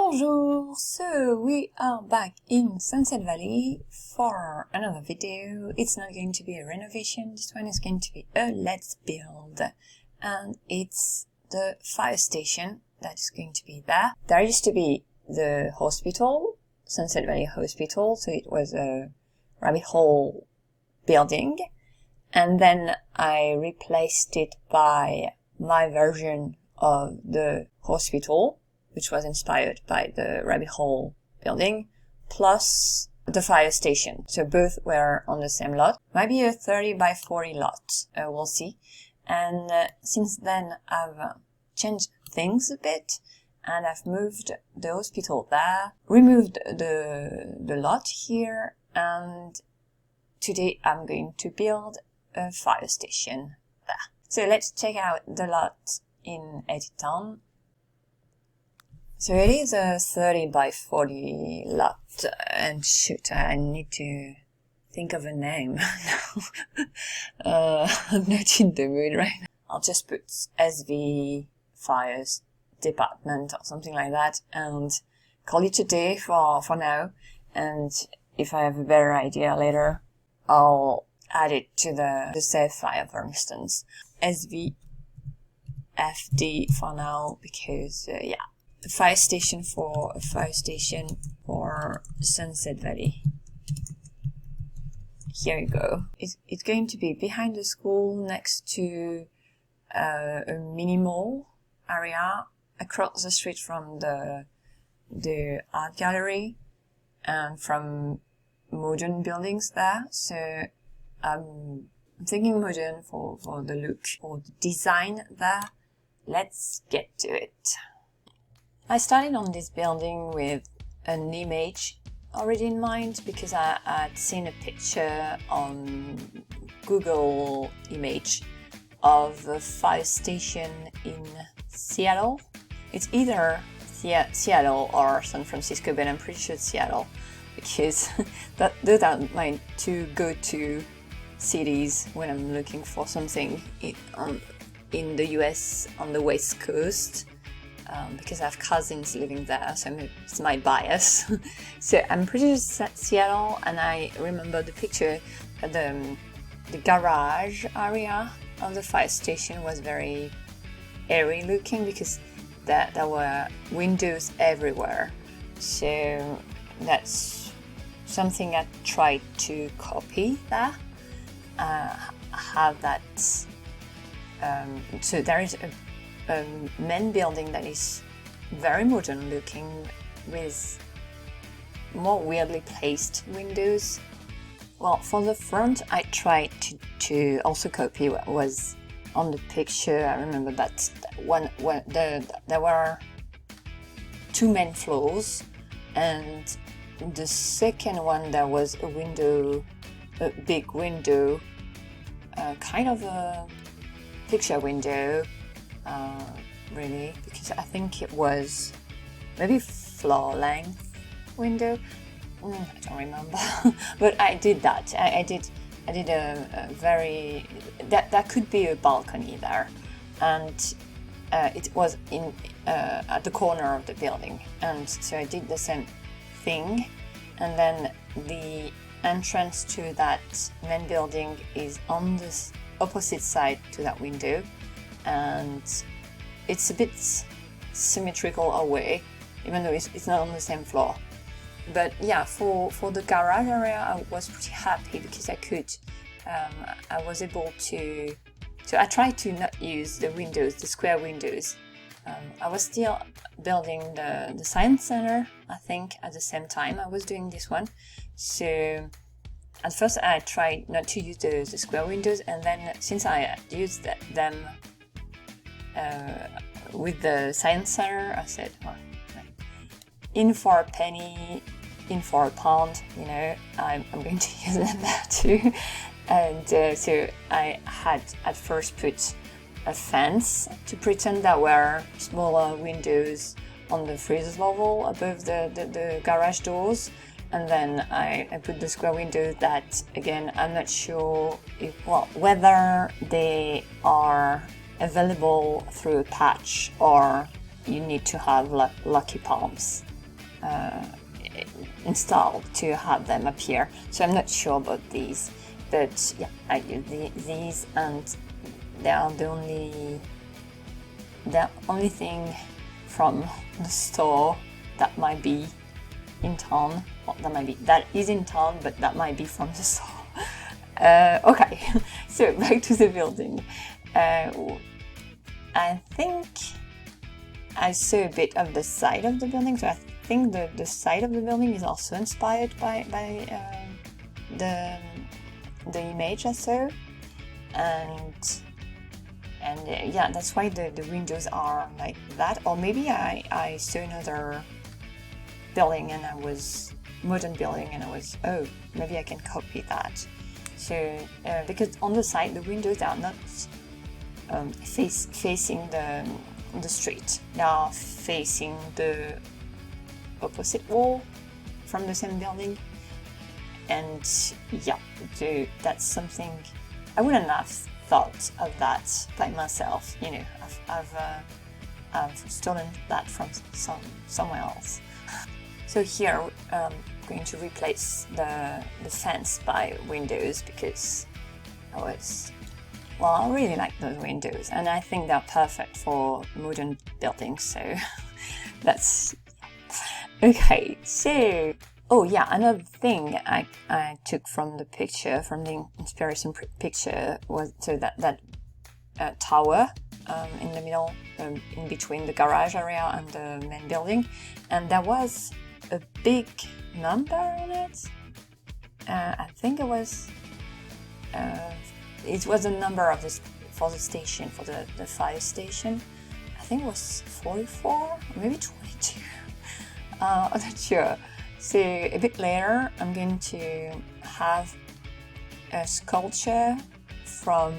Bonjour! So we are back in Sunset Valley for another video. It's not going to be a renovation, this one is going to be a let's build. And it's the fire station that is going to be there. There used to be the hospital, Sunset Valley Hospital, so it was a rabbit hole building. And then I replaced it by my version of the hospital, which was inspired by the rabbit hole building, plus the fire station. So both were on the same lot. Might be a 30 by 40 lot, we'll see. And since then I've changed things a bit, and I've moved the hospital there, removed the lot here, and today I'm going to build a fire station there. So let's check out the lot in Editon. So it is a 30 by 40 lot, and shoot, I need to think of a name now. I'm not in the mood right now. I'll just put SV Fires Department or something like that and call it a day for now. And if I have a better idea later, I'll add it to the safe fire, for instance. SVFD for now, because, yeah. A fire station for Sunset Valley. Here you go. It's going to be behind the school, next to a mini mall area, across the street from the art gallery and from modern buildings there. So I'm thinking modern for the look or the design there. Let's get to it. I started on this building with an image already in mind because I had seen a picture on Google Image of a fire station in Seattle. It's either Seattle or San Francisco, but I'm pretty sure it's Seattle because those are my two go-to cities when I'm looking for something in the US on the West Coast. Because I have cousins living there, so it's my bias. So I'm pretty sure Seattle, and I remember the picture, the garage area of the fire station was very airy looking because there were windows everywhere. So that's something I tried to copy there. Have that. So there is a main building that is very modern looking with more weirdly placed windows. Well, for the front I tried to also copy what was on the picture. I remember that there were two main floors, and the second one there was a big window, kind of a picture window. Really, because I think it was maybe floor length window. I don't remember, but I did that. I did a very that could be a balcony there, and it was in at the corner of the building, and so I did the same thing. And then the entrance to that main building is on the opposite side to that window. And it's a bit symmetrical away, even though it's not on the same floor. But yeah, for the garage area, I was pretty happy because I was able to. So I tried to not use the windows, the square windows. I was still building the science center, I think, at the same time I was doing this one. So at first I tried not to use the square windows, and then since I used them with the science center, I said, well, in for a penny, in for a pound, I'm going to use them there too. And so I had at first put a fence to pretend that were smaller windows on the freezer level above the garage doors. And then I put the square windows that, again, I'm not sure whether they are available through a patch or you need to have lucky palms. installed to have them appear. So I'm not sure about these, but yeah, I use these, and they are the only thing from the store that might be in town. Well, that is in town, but that might be from the store. Okay, so back to the building. I think I saw a bit of the side of the building, so I think the side of the building is also inspired by the image I saw, and yeah, that's why the windows are like that. Or maybe I saw another building and modern building, and I was, oh, maybe I can copy that. So because on the side the windows are not facing the street, they are facing the opposite wall from the same building. And yeah, so that's something I wouldn't have thought of that by myself. You know, I've stolen that from somewhere else. So here I'm going to replace the fence by windows, because I really like those windows, and I think they're perfect for modern buildings. So that's okay. So, oh yeah, another thing I took from the picture, from the inspiration picture, was so that tower in the middle, in between the garage area and the main building, and there was a big number on it. I think it was a number of this for the station, for the fire station. I think it was 44 or maybe 22. I'm not sure. So a bit later I'm going to have a sculpture from,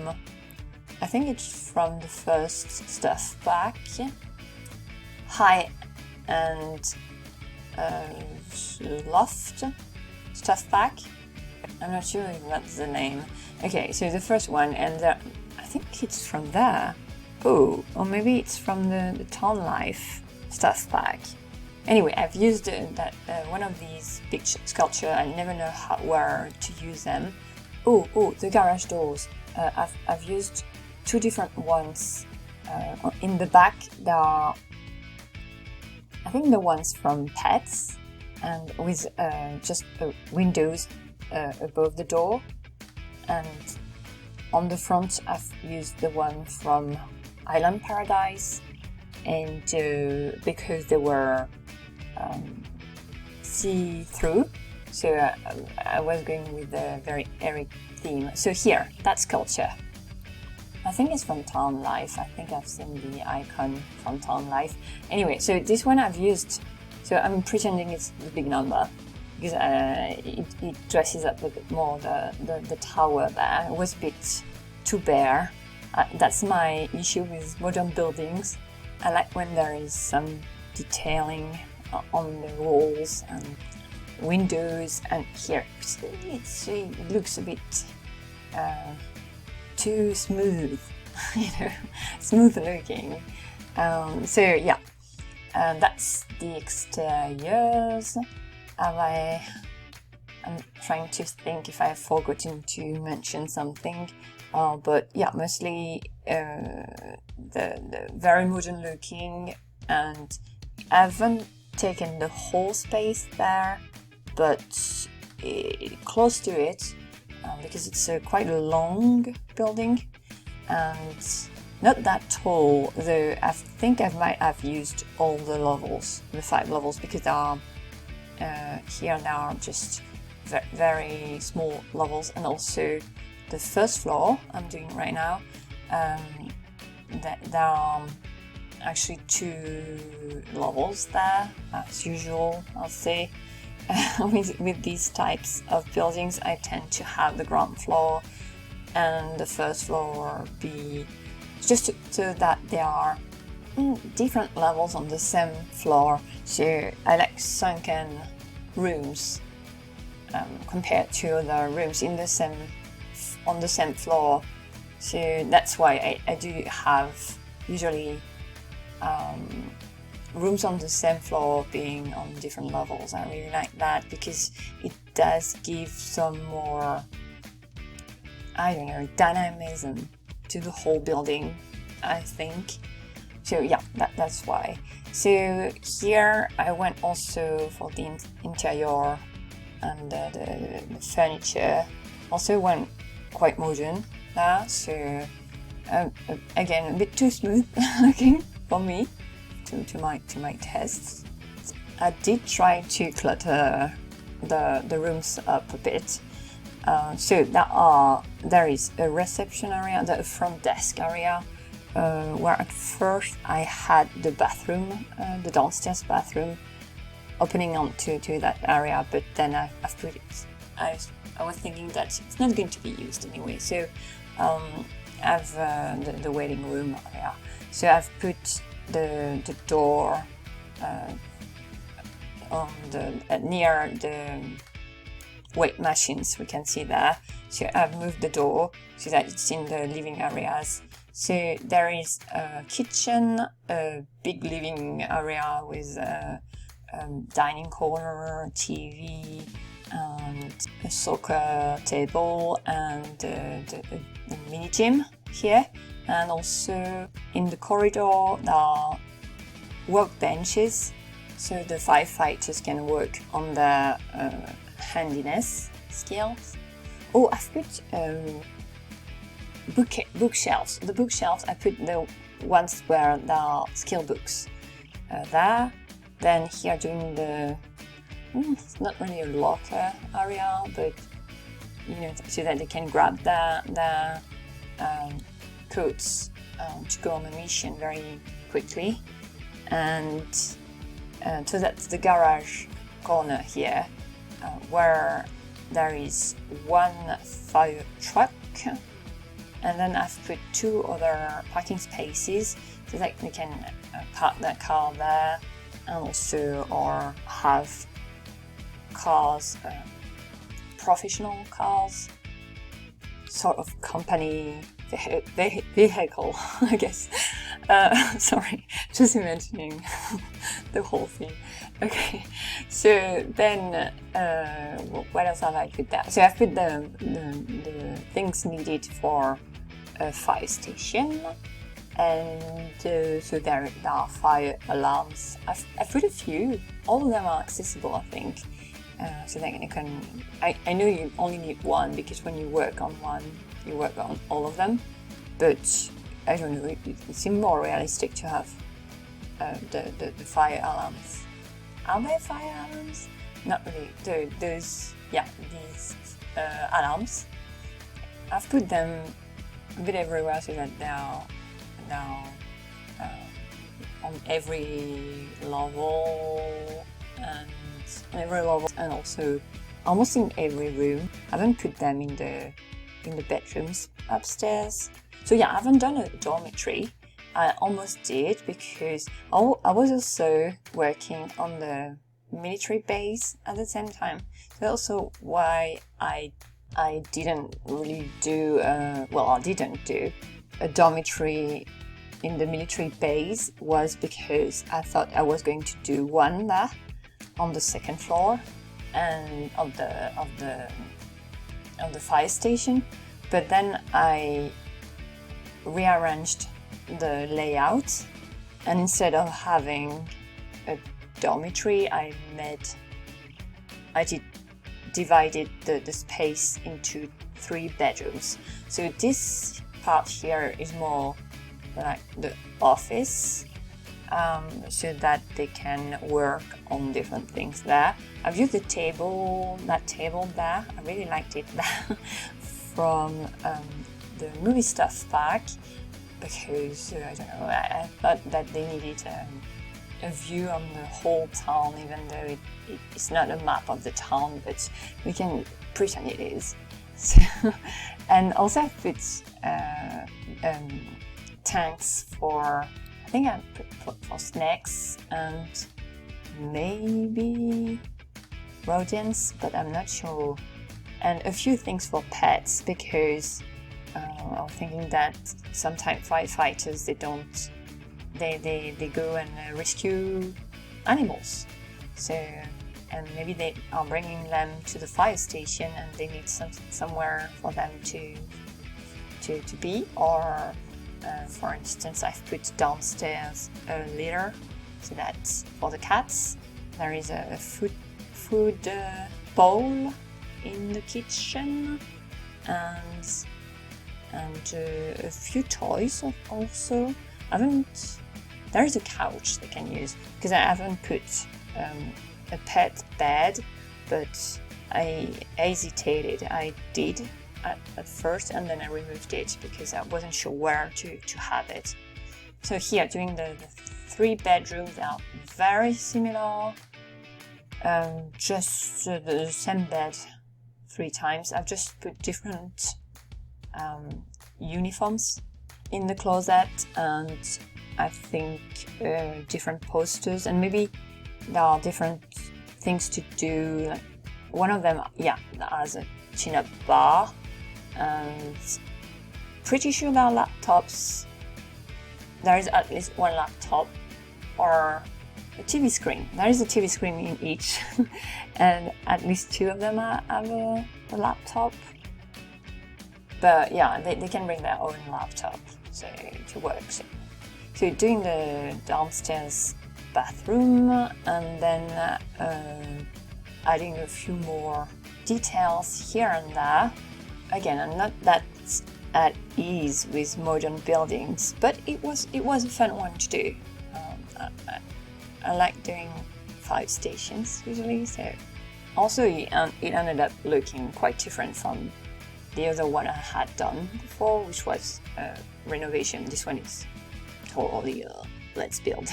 I think it's from the first stuff pack, high and loft stuff pack. I'm not sure if that's the name. Okay, so the first one, and I think it's from there. Oh, or maybe it's from the Town Life stuff pack. Anyway, I've used one of these big sculpture. I never know where to use them. Oh, the garage doors. I've used two different ones. In the back, there are, I think, the ones from Pets, and with just windows above the door. And on the front, I've used the one from Island Paradise, and because they were see-through, so I was going with a very airy theme. So here, that sculpture, I think it's from Town Life. I think I've seen the icon from Town Life. Anyway, so this one I've used, so I'm pretending it's the big number, because it dresses up a bit more the tower there. It was a bit too bare. That's my issue with modern buildings. I like when there is some detailing on the walls and windows, and here it looks a bit too smooth, smooth looking. So yeah, that's the exteriors. I'm trying to think if I have forgotten to mention something, but yeah, mostly the very modern looking, and I haven't taken the whole space there, but close to it, because it's quite a long building and not that tall, though I think I might have used all the levels, the 5 levels, because there are here there are just very small levels, and also the first floor I'm doing right now, there are actually 2 levels there, as usual, I'll say. With these types of buildings, I tend to have the ground floor and the first floor be just so that there are different levels on the same floor. So I like sunken rooms compared to other rooms on the same floor. So that's why I do have usually rooms on the same floor being on different levels. I really like that because it does give some more, I don't know, dynamism to the whole building, I think. So yeah, that's why. So here I went also for the interior, and the furniture also went quite modern there. So again, a bit too smooth looking for me to my tests. I did try to clutter the rooms up a bit. So there is a reception area, the front desk area, where at first I had the bathroom, the downstairs bathroom, opening onto that area, but then I've put it. I was thinking that it's not going to be used anyway, so I've the waiting room area. So I've put the door on near the weight machines, we can see there. So I've moved the door so that it's in the living areas. So there is a kitchen, a big living area with a dining corner, TV, and a soccer table, and the mini gym here. And also in the corridor there are workbenches, so the firefighters can work on their handiness skills. Oh, I've put bookshelves. The bookshelves, I put the ones where there are skill books there. Then here during the, it's not really a locker area, but so that they can grab their coats to go on a mission very quickly. And so that's the garage corner here, where there is one fire truck, and then I've put two other parking spaces so that they can park their car there, and also or have cars, professional cars, sort of company vehicle, I guess. Sorry, just imagining the whole thing. Okay, so then what else have I put there? So I've put the things needed for a fire station, and so there are fire alarms. I've put a few. All of them are accessible, I think. So that you can. I know you only need one because when you work on one, you work on all of them. But I don't know. It seems more realistic to have the fire alarms. Are there fire alarms? Not really. These alarms. I've put them a bit everywhere so that they are on every level and also almost in every room. I haven't put them in the bedrooms upstairs. So yeah, I haven't done a dormitory. I almost did because I was also working on the military base at the same time. So also why I didn't really do I didn't do a dormitory in the military base was because I thought I was going to do one there on the second floor and of the fire station, but then I rearranged the layout, and instead of having a dormitory, I divided the space into 3 bedrooms. So this part here is more like the office, so that they can work on different things there. I've used that table there. I really liked it from the movie stuff pack, because I don't know, I thought that they needed a view on the whole town, even though it's not a map of the town, but we can pretend it is. So, and also I put tanks for, I think I put for snacks and maybe rodents, but I'm not sure. And a few things for pets, because I'm thinking that sometimes firefighters, they don't they go and rescue animals. So, and maybe they are bringing them to the fire station and they need somewhere for them to be. Or, for instance, I've put downstairs a litter so that for the cats there is a food bowl in the kitchen, and a few toys also. There is a couch they can use, because I haven't put a pet bed, but I hesitated. I did at first, and then I removed it because I wasn't sure where to have it. So here, doing the 3 bedrooms, they are very similar, just the same bed 3 times. I've just put different uniforms in the closet, and I think different posters, and maybe there are different things to do. Like one of them, has a chin-up bar, and pretty sure there are laptops. There is at least one laptop or a TV screen. There is a TV screen in each, and at least 2 of them have a laptop. But yeah, they can bring their own laptop to work. So doing the downstairs bathroom, and then adding a few more details here and there. Again, I'm not that at ease with modern buildings, but it was a fun one to do. I like doing fire stations usually, so also it ended up looking quite different from the other one I had done before, which was renovation. This one is totally let's build.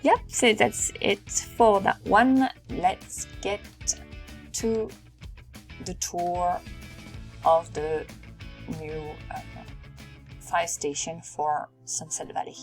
Yep, so that's it for that one. Let's get to the tour of the new fire station for Sunset Valley.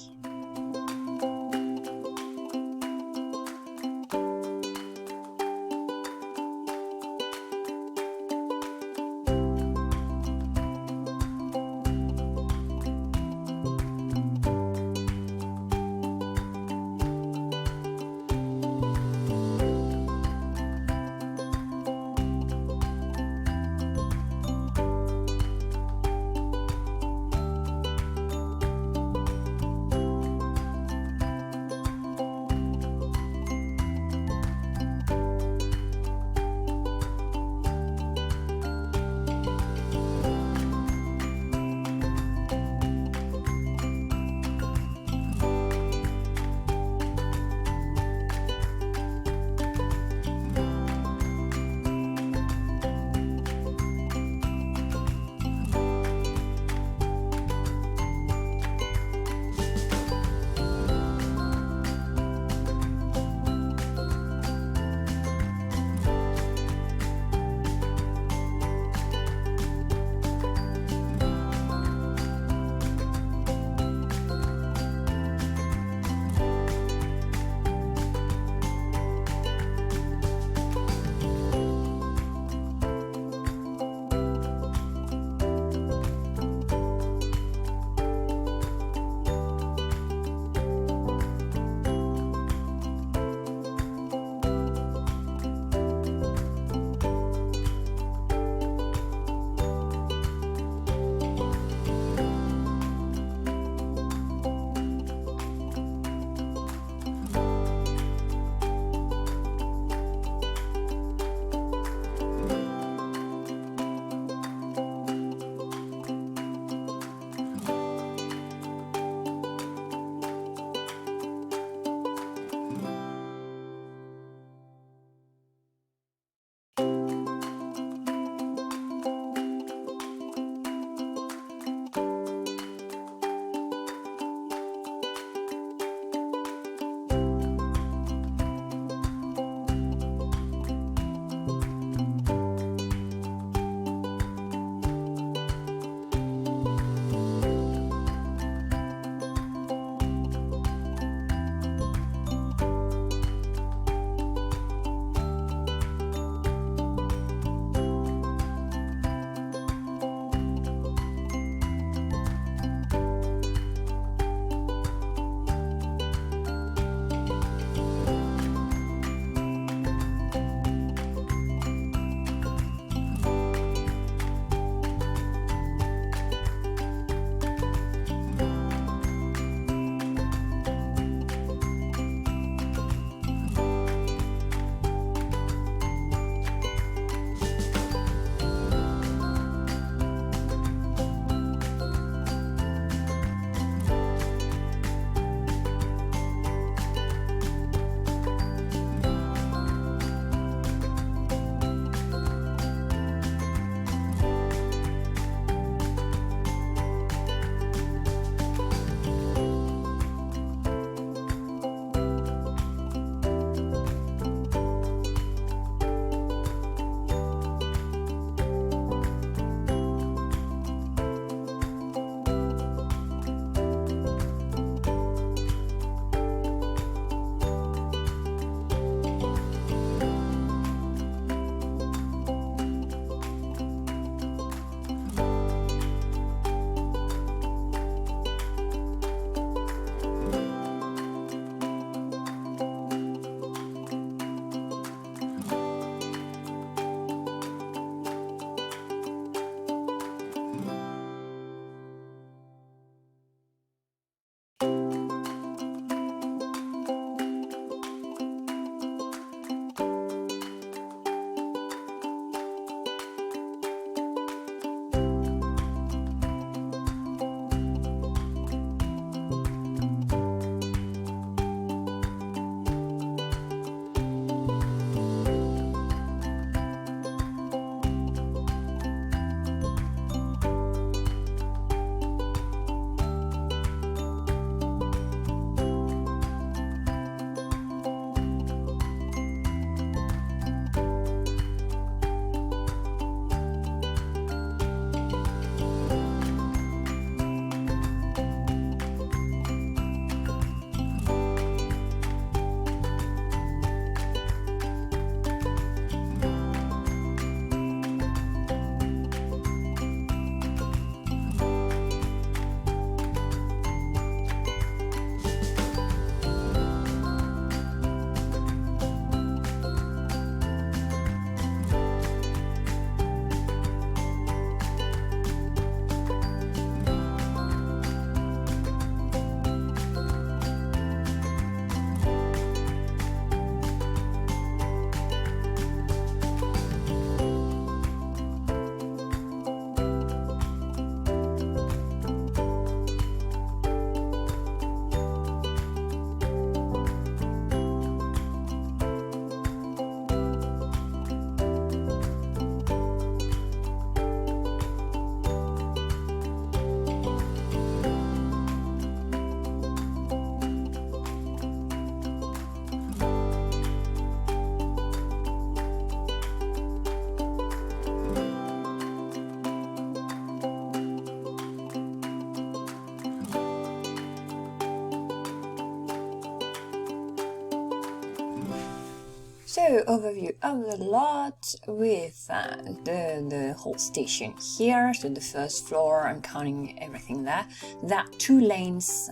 So, overview of the lot with the whole station here. So the first floor, I'm counting everything there. There are 2 lanes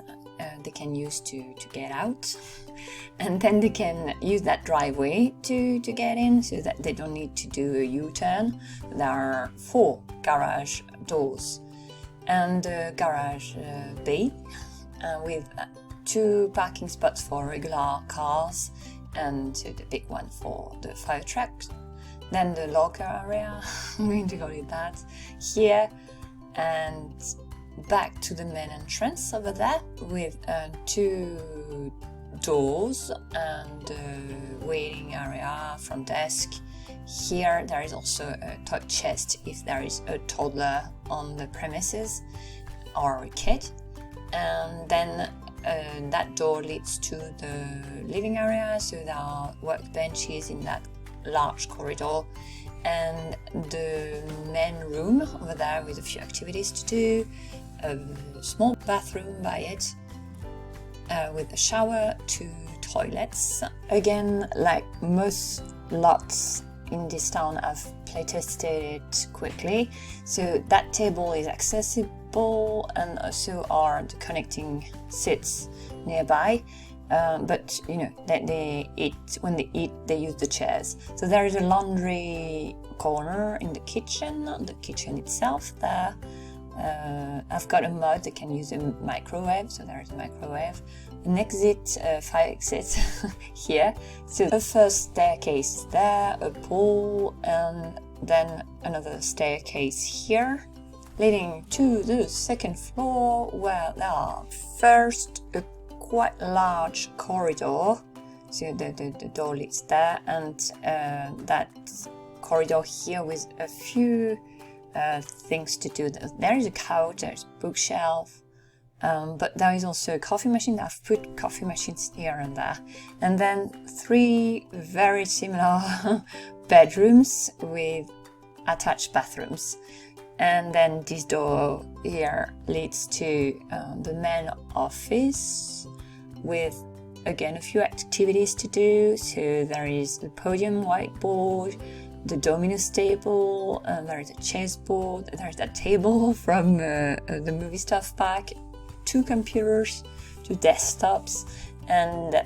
they can use to get out. And then they can use that driveway to get in, so that they don't need to do a U-turn. There are 4 garage doors and a garage bay with 2 parking spots for regular cars and the big one for the fire trucks. Then the locker area, I'm going to call it that, here, and back to the main entrance over there with 2 doors and a waiting area, front desk. Here there is also a toy chest if there is a toddler on the premises or a kid, and then that door leads to the living area, so there are workbenches in that large corridor, and the main room over there with a few activities to do, a small bathroom by it, with a shower, 2 toilets. Again, like most lots in this town, I've playtested it quickly, so that table is accessible and so are the connecting seats nearby. But you know, when they eat, they use the chairs. So there is a laundry corner in the kitchen itself there. I've got a mod that can use a microwave, so there is a microwave. An exit, fire exit here. So the first staircase there, a pool, and then another staircase here, leading to the second floor, where there are first a quite large corridor. So the door leads there, and that corridor here with a few things to do. There is a couch, there's a bookshelf, but there is also a coffee machine. I've put coffee machines here and there. And then 3 very similar bedrooms with attached bathrooms. And then this door here leads to the main office with, again, a few activities to do. So there is the podium whiteboard, the Domino's table, there is a chessboard, there is that table from the movie stuff pack, 2 computers, 2 desktops, and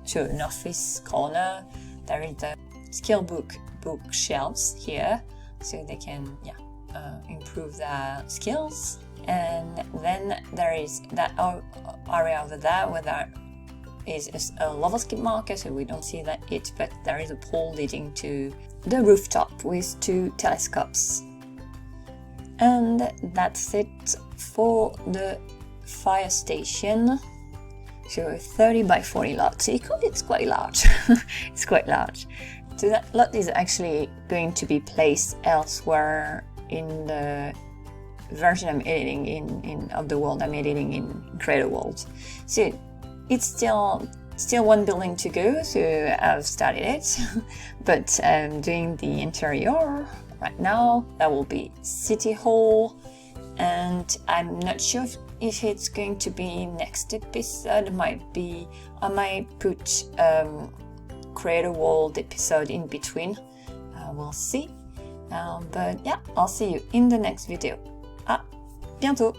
so an office corner. There is the skill bookshelves here, so they can improve their skills. And then there is that area over there where there is a level skip marker, so we don't see that but there is a pole leading to the rooftop with 2 telescopes. And that's it for the fire station. So a 30 by 40 lot, so it's quite large. It's quite large. So that lot is actually going to be placed elsewhere in the version I'm editing of the world I'm editing in Creator World. So it's still 1 building to go, so I've started it, but I'm doing the interior right now. That will be City Hall, and I'm not sure if it's going to be next episode. I might put Creator World episode in between. We'll see. But yeah, I'll see you in the next video. À bientôt!